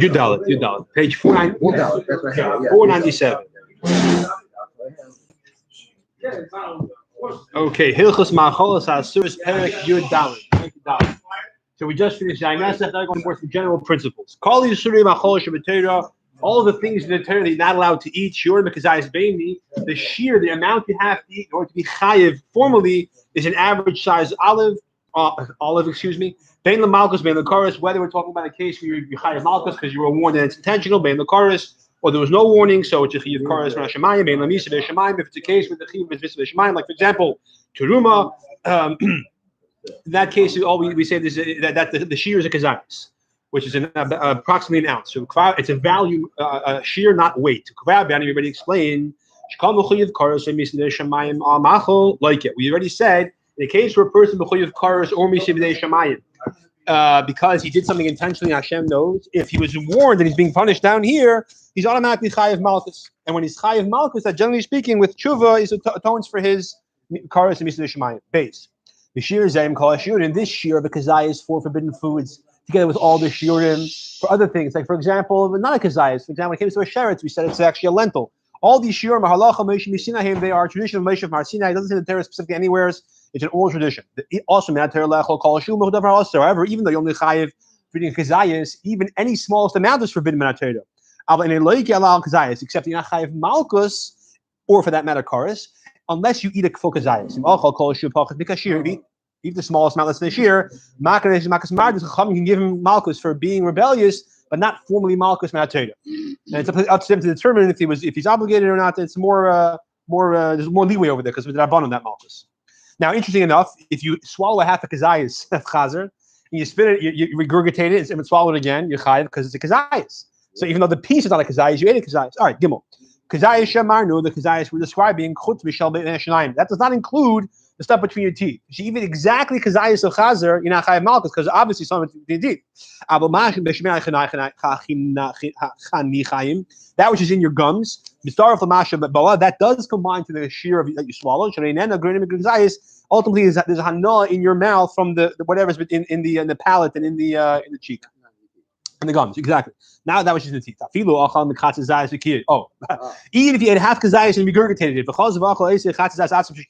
Yudalit, page 497. Okay, Hilchos Ma'acholos Asuros Ch Yudalit. So we just finished Zaynasach. Now going more some general principles. Call Yisurim Ma'acholos Shabbatera. All the things in the Torah that you're not allowed to eat. Shiur Mekazayis Beini. The shear, the amount you have to eat in order to be chayiv formally is an average size olive. Excuse me. Bein Lamalkus, Bein Lakaris. Whether we're talking about a case where you're chayiv Malkus because you were warned that it's intentional, Bein Lakaris, or there was no warning, so it's a chayiv Karis from Hashemayim, Bein Lamisa Hashemayim. If it's a case where the chayiv is Misa Hashemayim, like for example, Teruma. In that case, we say this that the shear is a kazayis, which is approximately an ounce. So it's a value shear, not weight. Everybody explain. Like it. We already said in the case where a person b'chuyev karos or misibidei shamayim, because he did something intentionally, Hashem knows. If he was warned that he's being punished down here, he's automatically chayiv malchus. And when he's chayiv malchus, that generally speaking, with tshuva, is atones for his karos and misibidei shamayim base. The shear zayim kol shiur, and this shear of a kazayis for forbidden foods, together with all the shiurim for other things, like for example, not a kazayis. For example, when it came to a sheretz, we said it's actually a lentil. All these shiurim, halacha, Moshe Misinahim, they are tradition of Moshe Mar Sinai. It doesn't say the Torah specifically anywhere. It's an oral tradition. Also, however, even though you only chayiv reading kazayis, even any smallest amount is forbidden in Torah. Except you're not chayiv malchus, or for that matter, karis, unless you eat a full kazayis. Eat the smallest amount, let's say shear. You can give him malchus for being rebellious, but not formally malchus min Torah. And it's up to him to determine if he's obligated or not. It's there's more leeway over there because with the rabban on that malchus. Now, interesting enough, if you swallow a half a kazayis of chazer and you spit it, you regurgitate it and swallow it again, you're chayiv because it's a kazayis. So even though the piece is not a kazayis, you ate a kazayis. All right, gimel. Kazayis shemarnu, the kazayis we're describing, chutz b'shel be'en hashanayim. That does not include the stuff between your teeth. If you even exactly kazayis of chazer, you're not chayiv malchus because obviously something between your teeth. That which is in your gums, that does combine to the shear that you swallowed. Ultimately, there's a hana in your mouth from the whatever's in the palate and in the cheek. And the gums, exactly. Now that was just in the teeth. Even if you had half kazayis and regurgitated it,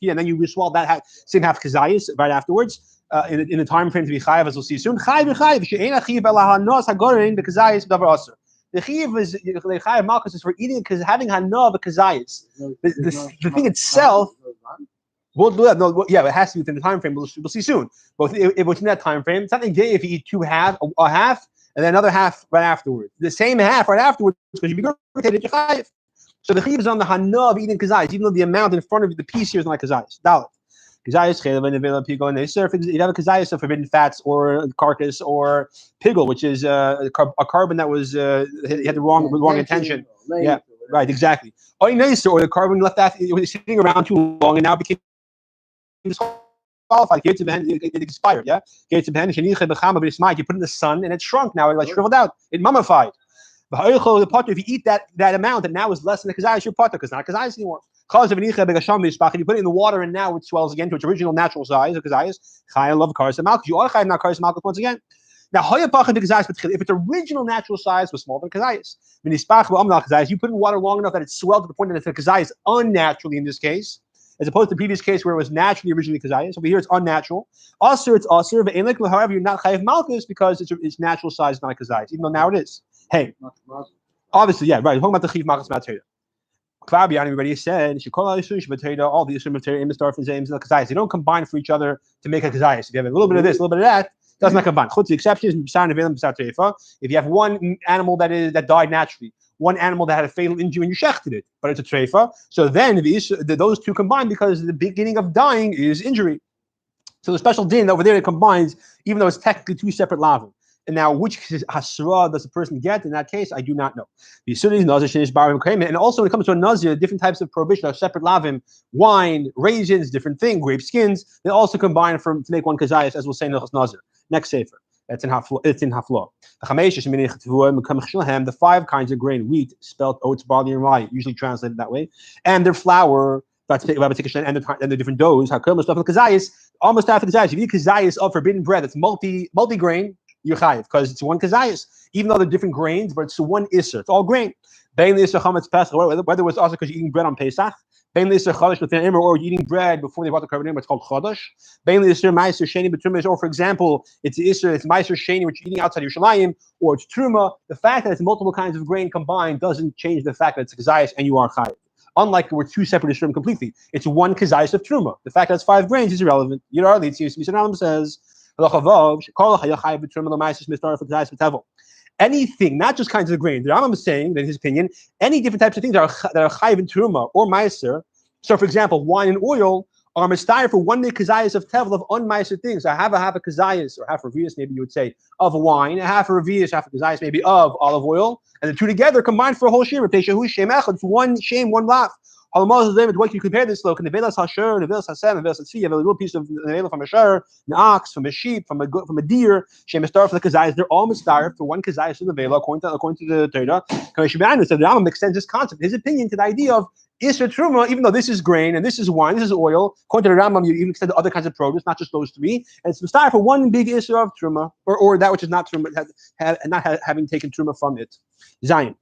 and then you swallowed that same half kazayis right afterwards, in the time frame to be chayiv, as we'll see soon. The chayiv is the chayiv malchus is for eating because having hana of a kazayis. The thing itself. We'll do that. No, yeah, it has to be within the time frame. We'll see soon. But if within that time frame, it's not a gay if you eat a half. And then another half right afterwards. The same half right afterwards because you regurgitated your chayiv. So the chayiv is on the hana of eating kazayis, even though the amount in front of the piece here is not kazayis. Dalit. Kazayis chaylev and avela pigal and neser. You have a kazayis of forbidden fats or carcass or pigal, which is a carbon that was had the wrong intention. Yeah, right, exactly. Or neser, or the carbon left after it was sitting around too long and now became disqualified. It expired. Yeah, you put it in the sun and it shrunk. Now it like shriveled out. It mummified. If you eat that amount that now is less than the kazayis, you're potter because not kazayis anymore. If you put it in the water and now it swells again to its original natural size of kazayis, chayil love karis and malchus. You are chayil not karis malchus once again. Now if its original natural size was smaller than kazayis, you put in water long enough that it swelled to the point that it's kazayis unnaturally in this case, as opposed to the previous case where it was naturally originally kazayis. Over here it's unnatural. Also, it's asur. However, you're not chayiv malchus because its natural size is not kazayis, even though now it is. Hey, obviously, yeah, right. We're talking about the chayiv malchus matzera. Klabian, everybody said, all the isurim of Torah, imestar and zames and kazayis. They don't combine for each other to make a kazayis. If you have a little bit of this, a little bit of that, it does not combine. The exception is if you have one animal that died naturally, one animal that had a fatal injury and you shechted it, but it's a treifa. So then those two combine because the beginning of dying is injury. So the special din over there it combines, even though it's technically two separate lavim. And now, which hasra does the person get in that case? I do not know. And also, when it comes to a nazir, different types of prohibition are separate lavim, wine, raisins, different thing, grape skins. They also combine to make one kazayas, as we'll say in the nazir. Next sefer. It's in hafla. The 5 kinds of grain: wheat, spelt, oats, barley, and rye, usually translated that way, and their flour, and the different doughs. Almost half the kazayas. If you eat kazayas of forbidden bread, it's multi-grain. you're chayiv because it's one kazayas. Even though they're different grains, but it's one isser. It's all grain. Bein l'isser chametz Pesach, whether it was also because you're eating bread on Pesach. Bein l'isser chadash within Immer, or you're eating bread before they brought the korban, it's called chadash. Bein l'isser ma'aser sheni b'truma, or for example, it's isser, it's ma'aser sheni, which you're eating outside Yerushalayim, or it's truma. The fact that it's multiple kinds of grain combined doesn't change the fact that it's a kazayas and you are chayiv. Unlike we're two separate issurim completely, it's one kazayas of truma. The fact that it's 5 grains is irrelevant. Yirarli, it's Mishnah says, anything, not just kinds of grain. The Rambam is saying that in his opinion, any different types of things that are chayiv in truma or meiser. So, for example, wine and oil are mistayir for one kazayas of tevel of unmeiser things. So, half a kazayas or half a revius, maybe you would say, of wine, and half a revius, half a kazayas, maybe of olive oil, and the two together combined for a whole shir. It's one shem, one lav. What you compare this look, and the velas hasher, the velas hasem, the velas hatzvi, you have a little piece of the vela from a shur, an ox, from a sheep, from a deer, shem star for the kazayas. They're all mistar for one kazayas from the vela, according to the Torah. So the Rambam extends this concept, his opinion, to the idea of isser truma, even though this is grain and this is wine, this is oil. According to the Rambam, you even extend to other kinds of produce, not just those three. And it's mistar for one big isser of truma, or that which is not truma, having taken truma from it. Zion.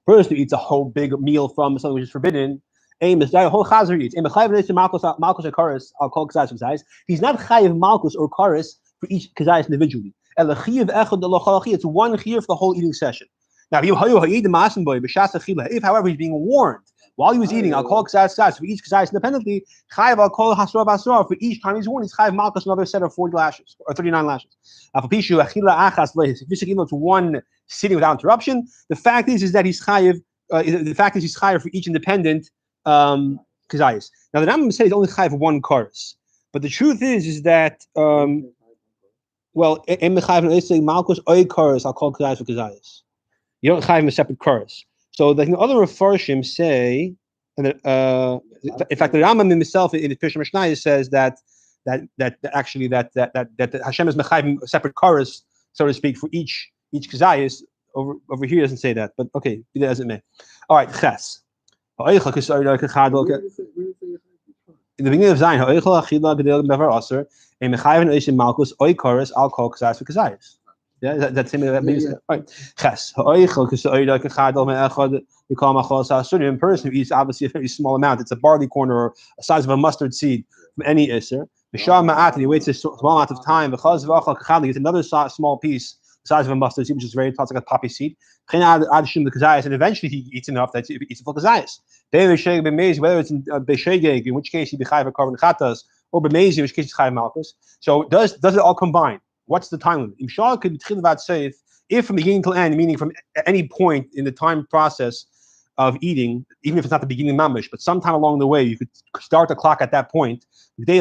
Person who eats a whole big meal from something which is forbidden, a whole chazer eats. He's not chayiv malchus or kares for each kazayas individually. It's one chiyuv for the whole eating session. Now, if however he's being warned while he was eating, I'll call kazayas for each kazayas independently. Chayiv al kol hasra basra, for each time he's warned, he's chayiv malchus another set of 40 lashes or 39 lashes. It's one sitting without interruption. The fact is that he's chayiv. The fact is he's chayiv for each independent kazayas. Now the Rambam says he's only chayiv for one kares, but the truth is that malchus oy kares. I'll call kazayas for kazayas. You don't chayiv a separate kares. So the other Mefarshim say, and in fact the Rambam himself in the Pirshei Mishnah says that actually that Hashem is mechayiv a separate kares, so to speak, for each kazayas. Over here doesn't say that, but okay, be that as it may. All right, ches. In the beginning of Zion, yeah, that's same. That means all right. Ches. A person who eats obviously a very small amount. It's a barley corn or a size of a mustard seed from any iser. And he waits a small amount of time. He gets another small piece, size of a mustard seed, which is very tough, like a poppy seed. And eventually he eats enough that he eats a full kazayas. Whether it's in beshegeg, in which case he be chayiv korban chatas, or b'mezi, in which case he's chayiv malchus. So does it all combine? What's the time limit? Imshal could be if from beginning till end, meaning from any point in the time process of eating, even if it's not the beginning mamish, but sometime along the way, you could start the clock at that point. And then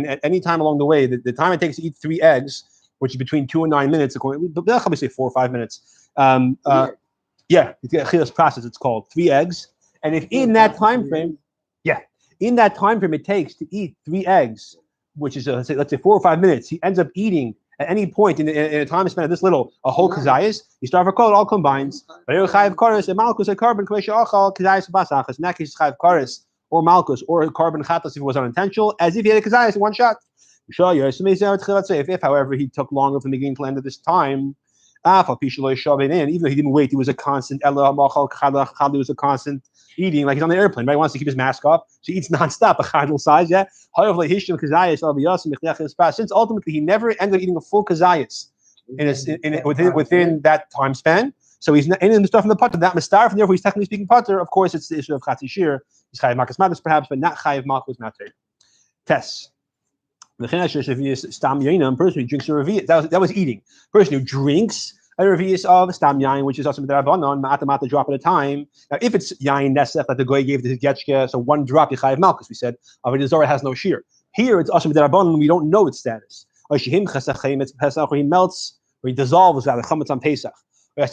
at any time along the way, the time it takes to eat 3 eggs, which is between 2 and 9 minutes, they'll probably say 4 or 5 minutes. It's a chilas process. It's called 3 eggs, and if in that time frame, it takes to eat 3 eggs, which is let's say 4 or 5 minutes, he ends up eating at any point in a time spent this little a whole kazayas. You start for kol, it all combines. In that case, chayiv kares or malchus or korban chatas if it was unintentional, as if he had a kazayas in one shot. If, however, he took longer from the beginning to end of this time, even though he didn't wait, he was a constant. He was a constant eating, like he's on the airplane, right? He wants to keep his mask off, so he eats nonstop, a chadal size, yeah. Since ultimately he never ended up eating a full kazayas within that time span, so he's not in the stuff in the potter, that mistar, and therefore he's technically speaking potter. Of course, it's the issue of chatzis shir. He's chayiv makas matas perhaps, but not chayiv malchus mater. Tess. A person who drinks a revius, that was eating. A person who drinks a revius of stam yain, which is also midrabanon, ma'ata drop at a time. Now, if it's yain nesech that the goy gave to his getchke, so 1 drop yichayev malchus, we said, but the Zohar has no shear. Here it's also midrabanon, we don't know its status. Or he melts, or he dissolves rather chametz on Pesach. Or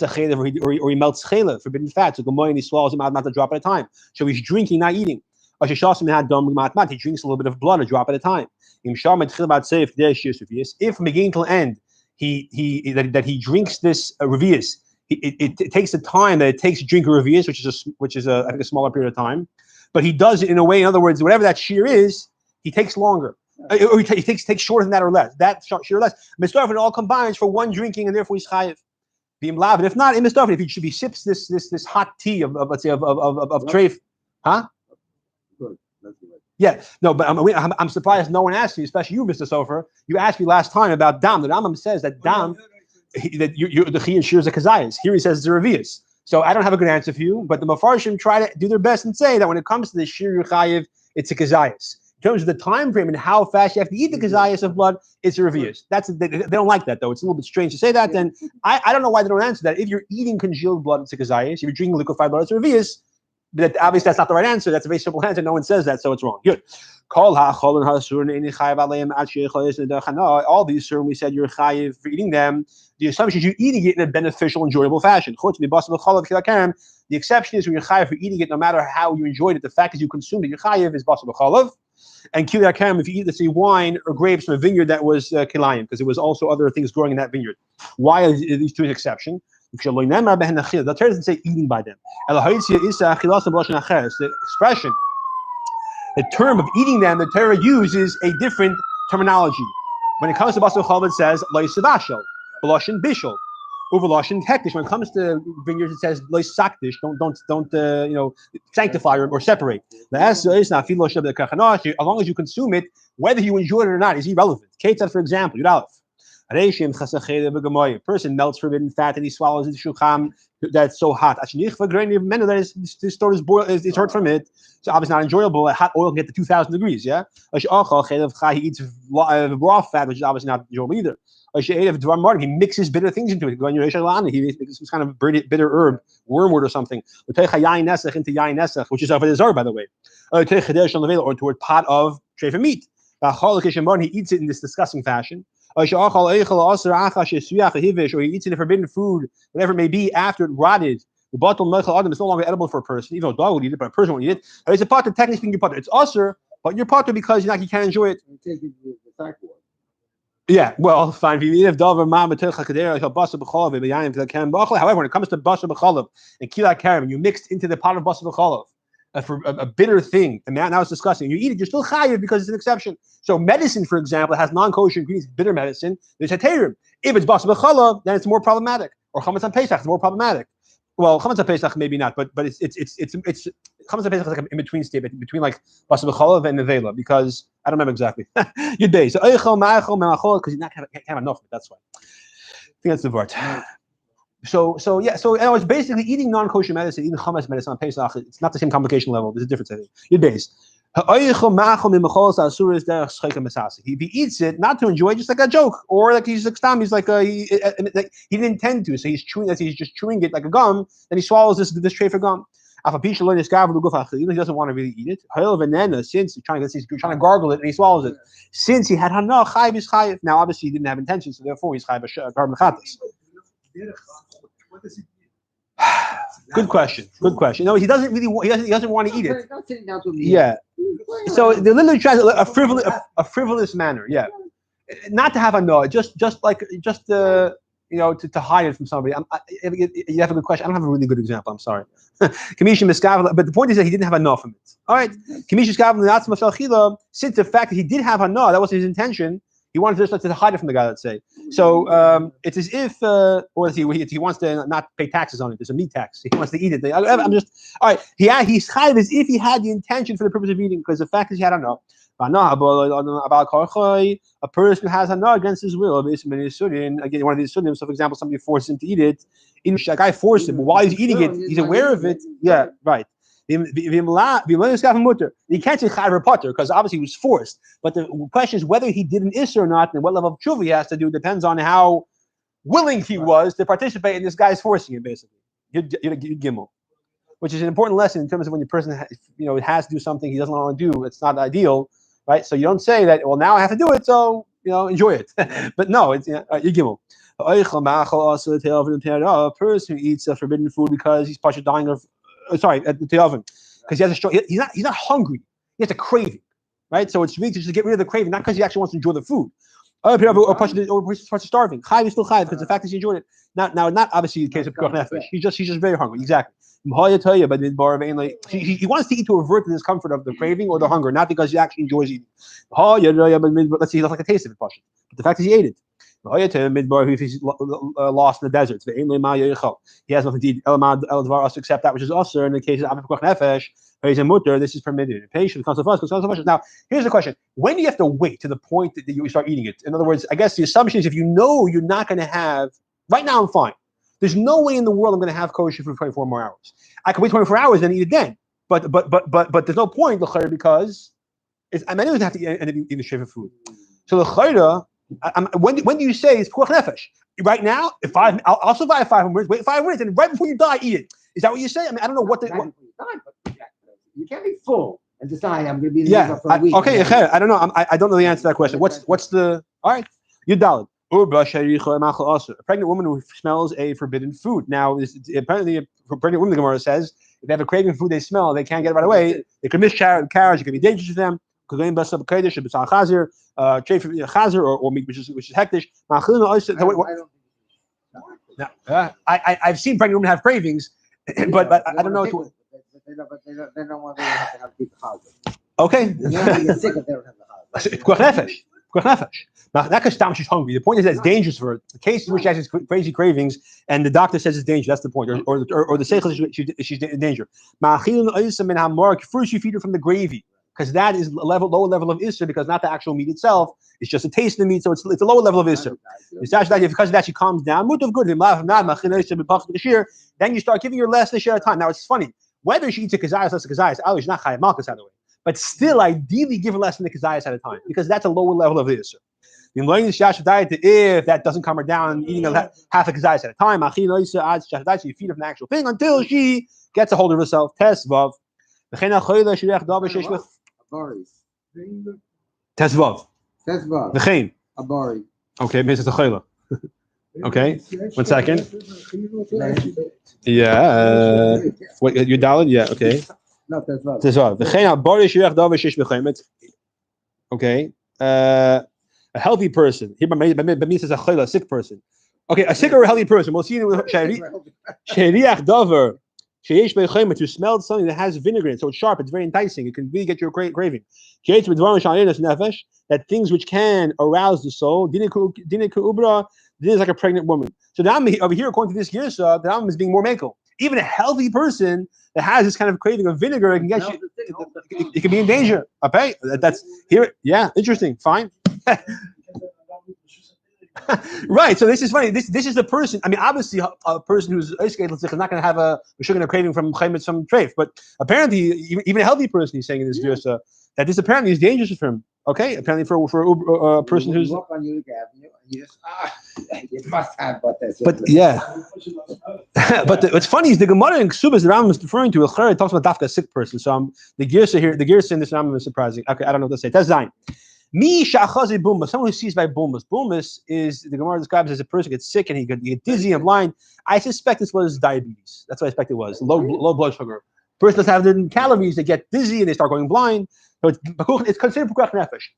he melts chaylev, forbidden fat. So gomoy and he swallows him out a drop at a time. So he's drinking, not eating. He drinks a little bit of blood, a drop at a time. If from beginning till end, he drinks this revius, it takes the time that it takes to drink a revius, which is I think a smaller period of time, but he does it in a way. In other words, whatever that shear is, he takes longer. Or he takes shorter than that or less. That short or less. Mistafin all combines for one drinking, and therefore he's chayiv. Being lav. And if not, in mistafin, if he should be sips this hot tea of let's say of treif, huh? Yeah, no, but I'm surprised no one asked you, especially you, Mr. Sofer. You asked me last time about dam. The Rambam says that dam, that the chi and shir is a kazayas. Here he says it's a revius. So I don't have a good answer for you, but the Mefarshim try to do their best and say that when it comes to the shir chayiv, it's a kazayas. In terms of the time frame and how fast you have to eat the kazayas of blood, it's a revius. They don't like that though. It's a little bit strange to say that. Then I don't know why they don't answer that. If you're eating congealed blood, it's a kazayas. If you're drinking liquefied blood, it's a revius. But obviously that's not the right answer. That's a very simple answer. No one says that, so it's wrong. Good. All these certainly said you're chayiv for eating them. The assumption is you're eating it in a beneficial, enjoyable fashion. The exception is when you're chayiv for eating it, no matter how you enjoyed it. The fact is you consumed it. Your chayiv is basar b'chalav. And kilei karam if you eat, let's say, wine or grapes from a vineyard that was kilayim, because there was also other things growing in that vineyard. Why are these two an exception? The Torah doesn't say eating by them. The expression, the term of eating them, the Torah uses a different terminology. When it comes to basar b'chalav, it says lo yisavashel, b'loshen bishul, u'v'loshen hektish. When it comes to vineyards, it says lo yisakdish, don't sanctify or separate. As long as you consume it, whether you enjoy it or not is irrelevant. Ketzad, for example, Yud a person melts forbidden fat and he swallows it shulchan that's so hot. That his throat is hurt from it. So obviously not enjoyable. Hot oil can get to 2,000 degrees. Yeah. He eats raw fat, which is obviously not enjoyable either. He mixes bitter things into it. He makes some kind of bitter herb, wormwood or something. Into yain nesach, which is avodah zarah, by the way. Or into a pot of treifa meat. He eats it in this disgusting fashion. Or he eats in the forbidden food, whatever it may be, after it rotted. It's no longer edible for a person, even though a dog would eat it, but a person won't eat it. It's a part of technically speaking, your part. It's usher, but your part because you can't enjoy it. Yeah, well, fine. However, when it comes to basar b'chalav and kilei karam, you mixed into the pot of basar b'chalav a bitter thing, and now it's disgusting. You eat it, you're still chayiv because it's an exception. So medicine, for example, has non-kosher ingredients, bitter medicine. There's heterim. If it's basar b'chalav, then it's more problematic. Or chametz on Pesach is more problematic. Well, chametz on Pesach maybe not, but it's chametz on Pesach is like an in-between statement between like basar b'chalav and nevela, because I don't remember exactly. You'd be so because you can't have enough of it. That's why. I think that's the word. So it's basically eating non-kosher medicine, eating chametz medicine on Pesach. It's not the same complication level. There's a difference. You'd base. If he eats it, not to enjoy, just like a joke, or like he's like he didn't intend to, so he's just chewing it like a gum, then he swallows this tray for gum. He doesn't want to really eat it. Since he's trying to gargle it and he swallows it. Since he had hana, chayiv is chayiv. Now obviously he didn't have intention, so therefore he's chayiv carbon chatas. Good question. No, he doesn't really. He doesn't want to eat it. Yeah. So the literally tries a frivolous manner. Yeah. Not to have a no, just to hide it from somebody. You have a good question. I don't have a really good example. I'm sorry. But the point is that he didn't have enough of it. All right. Since the fact that he did have a no, that was his intention. He wanted to just to hide it from the guy, let's say. So it's as if, he wants to not pay taxes on it. There's a meat tax. He wants to eat it. I'm just, all right. He's chayiv as if he had the intention for the purpose of eating, because the fact is he had a no. A person has a no against his will. Again, one of these sunim. So, for example, somebody forced him to eat it. A guy forced him. But while he's eating it, he's aware of it. Yeah, right. You can't say chayav potter because obviously he was forced. But the question is whether he did an issur or not, and what level of tshuva he has to do depends on how willing he was to participate in this guy's forcing him, basically. Yud Gimel, which is an important lesson in terms of when the person has to do something he doesn't want to do. It's not ideal, right? So you don't say that. Well, now I have to do it, so enjoy it. But no, it's Yud Gimel. A person who eats forbidden food because he's partially dying of. At the oven, because he has he's not hungry. He has a craving, right? So it's really to just get rid of the craving, not because he actually wants to enjoy the food. or starving. Chayv is still chayv because the fact is he enjoyed it. Not obviously the case of pikuach nefesh. He's just very hungry. Exactly. But he wants to eat to avert the discomfort of the craving or the hunger, not because he actually enjoys eating. Let's say he doesn't like the taste of it, but the fact is he ate it. If he's lost in the desert, he has nothing to eat. Except that which is usher. In the case of pikuach nefesh, he's a mutter. This is permitted. Patient comes to us. Now, here's the question: when do you have to wait to the point that you start eating it? In other words, I guess the assumption is if you know you're not going to have. Right now, I'm fine. There's no way in the world I'm going to have kosher for 24 more hours. I can wait 24 hours and eat it then. But there's no point because I know doesn't have to end up eating sheva food. So the chayda, when do you say it's pikuach nefesh? Right now, I'll survive 5 minutes. Wait 5 minutes, and right before you die, eat it. Is that what you say? I mean, I don't know what. You can't be full and decide I'm going to be for a week. Okay, I don't know. I don't know the answer to that question. What's the all right? You dial it. A pregnant woman who smells a forbidden food. Now, apparently, for pregnant women, the Gemara says if they have a craving food they smell, they can't get it right away. They could miscarriage. It could be dangerous to them. Or meat which is hektish. I've seen pregnant women have cravings, but I don't know. They don't want to have to have deep chazer. Okay. You're sick if they don't have the chazer. Now, not because she's hungry. The point is that it's dangerous for her. The case in which she has these crazy cravings, and the doctor says it's dangerous. That's the point. Or the seichel she's in danger. First, you feed her from the gravy, because that is lower level of isser, because not the actual meat itself. It's just a taste of the meat, so it's a lower level of isser. Because of that, she calms down. Then you start giving her less at a time. Now, it's funny. Whether she eats a kazayas, less a kazayas, she's not chayav malchus out of the way. But still, ideally, give her less than the kazayas at a time, because that's a lower level of the isser. If that doesn't calm her down, eating half a kazayas at a time, you feed her from the actual thing until she gets a hold of herself. Tesvav. Abari. Okay, means it's a chayla. Okay, 1 second. Yeah. What you dialed? Yeah. Okay. No, tesvav. Okay. A healthy person. Here, by me says a chayla, a sick person. Okay, a sick or a healthy person. We'll see in sheriach davar. To smell something that has vinegar in it, so it's sharp, it's very enticing. It can really get your craving. That things which can arouse the soul. This is like a pregnant woman. So the over here, according to this girsa, the Rambam is being more mekel. Even a healthy person that has this kind of craving of vinegar, it can get you. It can be in danger. Okay, that's here. Yeah, interesting. Fine. Right. So this is funny. This is the person. I mean, obviously, a person who's is not going to have a sugar craving from some treif. But apparently, even a healthy person, he's saying in this girsa that this apparently is dangerous for him. Okay, apparently for a person who's. Walk on Utica Avenue, and you just you must have what this. But yeah, but what's funny is the Gemara in Ksubas the Rambam is referring to. It talks about dafka a sick person. So the girsa here, the girsa in this Rambam is surprising. Okay, I don't know what to say. That's Zayin. Mi shachazi bumbas, someone who sees by bumbas. Bumbas is the Gemara describes as a person gets sick and he get dizzy and blind. I suspect this was diabetes. That's what I expect it was low blood sugar. Person doesn't have the calories, they get dizzy and they start going blind. So it's considered pikuach nefesh.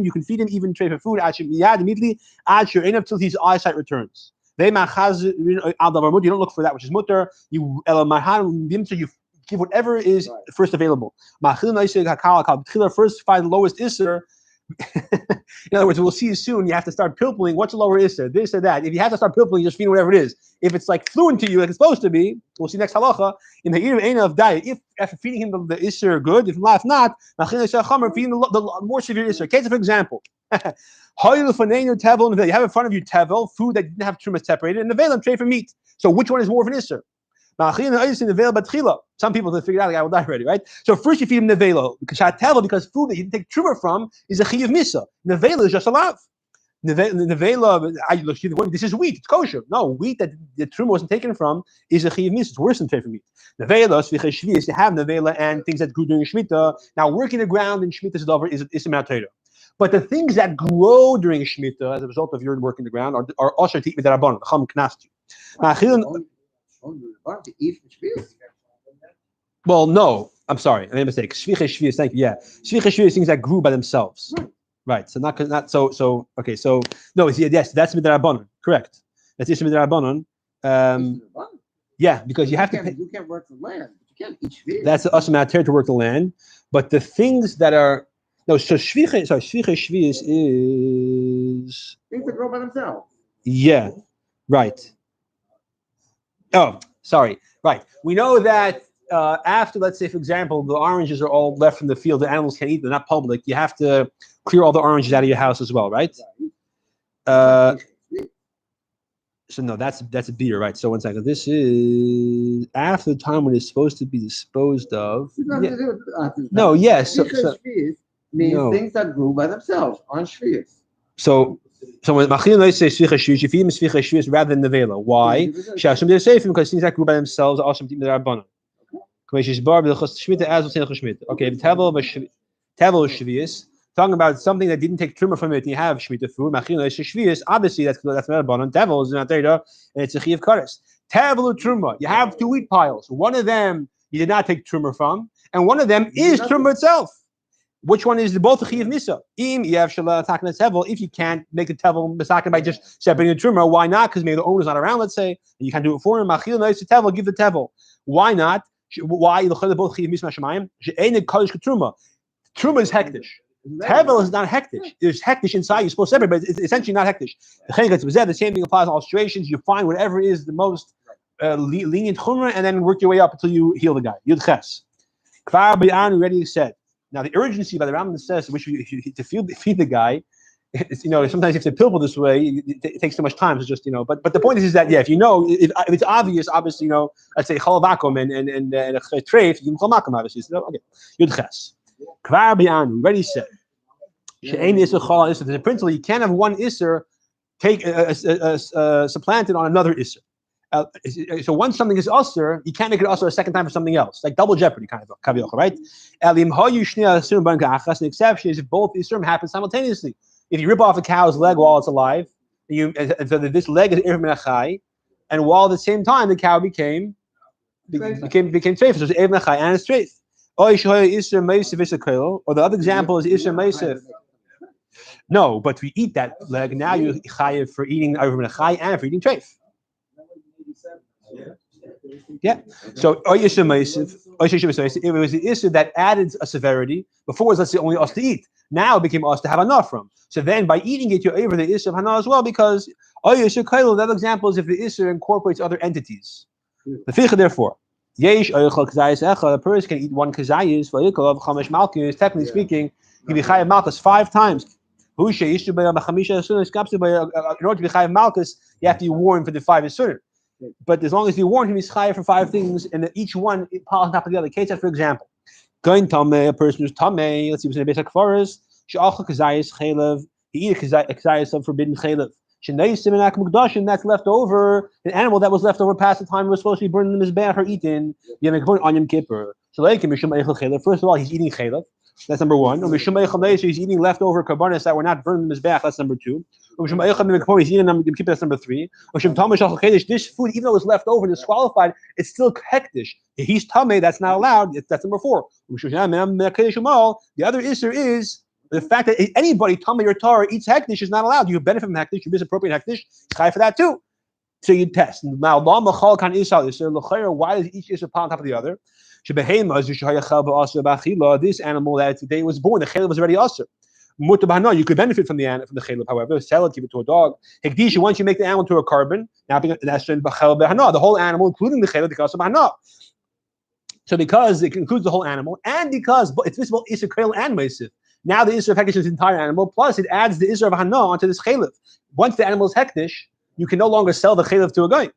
You can feed him even tray for food immediately until his eyesight returns. You don't look for that which is mutter. You give whatever is first available. First find the lowest isser. In other words, we'll see soon. You have to start pilpling. What's the lower isser? This or that. If you have to start pilpling, you just feed whatever it is. If it's like fluent to you, like it's supposed to be, we'll see next halacha. In the ear of diet, if after feeding him the isser good, if not, feeding the more severe isser. Case for example. You have in front of you tevel, food that didn't have truma separated, and the veil tray for meat. So which one is more of an isser? Some people have figured out the guy will die already, right? So first you feed him nevelo because food that you didn't take truma from is a chiyav misa. Nevela is just a lav. Nevela, this is wheat, it's kosher. No, wheat that the truma wasn't taken from is a chiyav misa. It's worse than for meat. Nevela, is to have nevela and things that grew during Shemitah. Now working the ground in Shemitah is a matayra. But the things that grow during Shemitah as a result of your working the ground are also to eat with rabbanon. The chum knast you. Well, no, I'm sorry, I made a mistake. Shvicha shvius, thank you. Yeah, shvicha shvius things that grew by themselves. Right. So not so okay. So no, yes, that's midrabanan. Correct. That's isha midrabanan. Yeah, because you have to pay. You can't work the land. You can't eat shvius. That's the usher matter to work the land. But the things that are no, so shvicha, sorry, shvius is Things that grow by themselves. yeah, right. Oh, sorry. Right. We know that after, let's say, for example, the oranges are all left from the field, the animals can't eat, they're not public. You have to clear all the oranges out of your house as well, right? So no, that's a beer, right? So one second. This is after the time when it's supposed to be disposed of. Yeah. No, yes. So, means no. things that grew by themselves on shvius. So when Machin Lo say Svicha Shvius, you feed them Svicha Shvius rather than the Vela. Why? Shashim they're safe because things that grew by themselves are also the Rabbanon. Okay, Tevel Shvius, talking about something that didn't take truma from it, and you have Shemitah food. Machin Lo Shvius, obviously that's Rabbanon. Tevel is not there, and it's a Chiv Kares. Tevel Truma, you have two wheat piles. One of them you did not take truma from, and one of them is truma itself. Which one is the both a chiyav misa? You have shala taken tevel. If you can't make the tevel misakin by just separating the truma, why not? Because maybe the owner's not around. Let's say and you can't do it for him. Machil nice to tevel. Give the tevel. Why not? Why the both chiyav misa mashamayim? She'ein kodesh truma. Truma is hektish. Tevel is not hektish. There's hektish inside. You're supposed to separate, but it's essentially not hektish. The same thing applies in all situations. You find whatever is the most lenient chumrah, and then work your way up until you heal the guy. Yud ches. Kvar b'yan already said. Now the urgency by the Rambam says, which to feed the guy, it's, sometimes if they pilpul this way, it takes too much time. So just but the point is that if if it's obvious, obviously let's say chalavakum and a treif, you can chalmakum obviously. So, okay, Yud ches. Kvar b'yan already said. She'ein iser chala iser. There's a principle you can't have one iser take supplanted on another iser. So once something is usher, you can't make it usher a second time for something else, like double jeopardy kind of right? The exception is if both isurim happen simultaneously. If you rip off a cow's leg while it's alive, so this leg is ir menachai, and while at the same time the cow became treif, so it's ir menachai and it's treif. Or the other example is isur meisif. No, but we eat that leg. Now you're chayiv for eating ir menachai and for eating treif. Yeah. So it was the issue that added a severity. Before it was, let's say, only us to eat. Now it became us to have enough from. So then by eating it, you're over the issue of hana as well, because that example is if the issue incorporates other entities. The ficha, therefore, a person can eat one kazayis for chamesh malchus. Technically speaking, he can be chayav malchus 5 times. In order to be chayav malchus, you have to be warned for the 5 isurim. But as long as you warn him, he's chayav for 5 things, and each one piles on top of the other. Case for example, going tameh, a person who's tameh, let's see, what's in the basic forest, she'achal kazayis chaylev, he eat a kazayis of forbidden chaylev. Sheneisim and akmukdashim, that's left over, an animal that was left over past the time it was supposed to be burned in his mizbeach or eaten. You make a point on Yom Kippur. So like first of all, he's eating chaylev. That's number 1. He's eating leftover karbanis that were not burned in his bath. That's number 2. He's eating them. That's number 3. This food, even though it's left over and disqualified, it's still hektish. He's tameh. That's not allowed. That's number 4. The other issue is the fact that anybody tameh or tar eats hektish is not allowed. You benefit from hektish. You misappropriate hektish. It's high for that too. So you test. Now, why does each issue pile on top of the other? This animal that today was born, the chaylev was already usher. You could benefit from the chaylev, however, sell it, give it to a dog. Once you make the animal to a carbon, now that's the whole animal, including the chaylev, because of bahana. So because it includes the whole animal, and because it's visible isur chaylev and meisif, now the isur of hektish is the entire animal, plus it adds the isur of hana onto this chaylev. Once the animal is hektish, you can no longer sell the chaylev to a guy.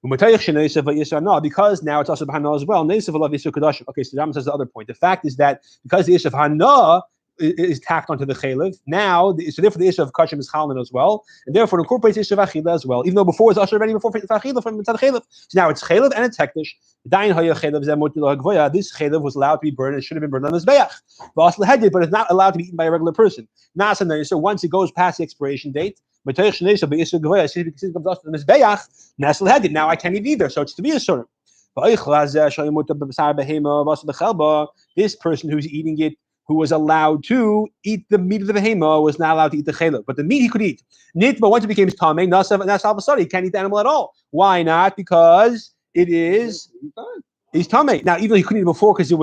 Because now it's also hana as well. Okay, so the Rambam says the other point. The fact is that because the issue of hana is tacked onto the chaylev, now so therefore the issue of kashim is chalman as well, and therefore it incorporates the issue of achila as well. Even though before it's already before achila from inside the chaylev, so now it's chaylev and it's hektish. This chaylev was allowed to be burned. It should have been burned on the mizbeach, but it's not allowed to be eaten by a regular person. So once it goes past the expiration date. Now I can't eat either, so it's to be a surim. This person who's eating it who was allowed to eat the meat of the behema was not allowed to eat the chela, but the meat he could eat. Nit, but once it became tamei, that's all of a sudden he can't eat the animal at all. Why not? Because it is he's tamei. Now, even though he couldn't eat it before because it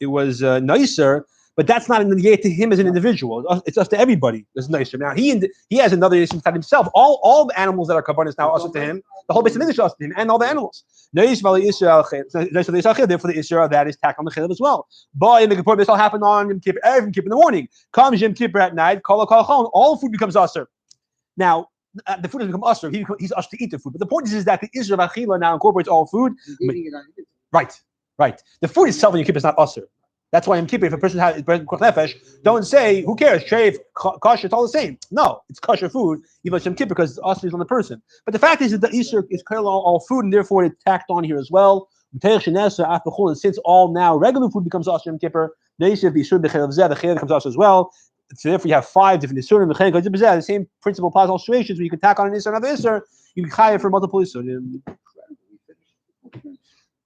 was nicer, but that's not a negate to him as an individual. It's us to everybody. It's nicer. Now he has another issue inside himself. All the animals that are karbanis now are to him. The whole base of English is to him, and all the animals. Therefore, the Israel that is tacked on the chilv as well. But in the Kippur, this all happened on Yom Kippur, Yom Kippur in the morning. Comes Yom Kippur at night. All food becomes usher. Now the food has become usher. He's usher to eat the food. But the point is that the Israel Achila now incorporates all food. Right. The food itself in Yom Kippur is not usher. That's why Yom Kippur, if a person has nefesh, don't say, who cares, shave, kosher, it's all the same. No, it's kosher food, even Yom Kippur, because usher is on the person. But the fact is that the Easter is all food, and therefore it's tacked on here as well. And since all now regular food becomes usher Yom Kippur, the chayil becomes usher as well. So therefore you have 5 different isurim. The same principle applies in all situations where you can tack on an issur, another issur, you can chayil for multiple isurim.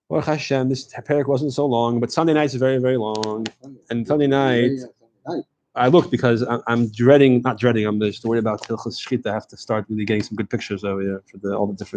Baruch Hashem, this parak wasn't so long, but Sunday nights is very, very long. And Sunday night, I looked because I'm not dreading, I'm just worried about Hilchos Shchita. I have to start really getting some good pictures over here for all the different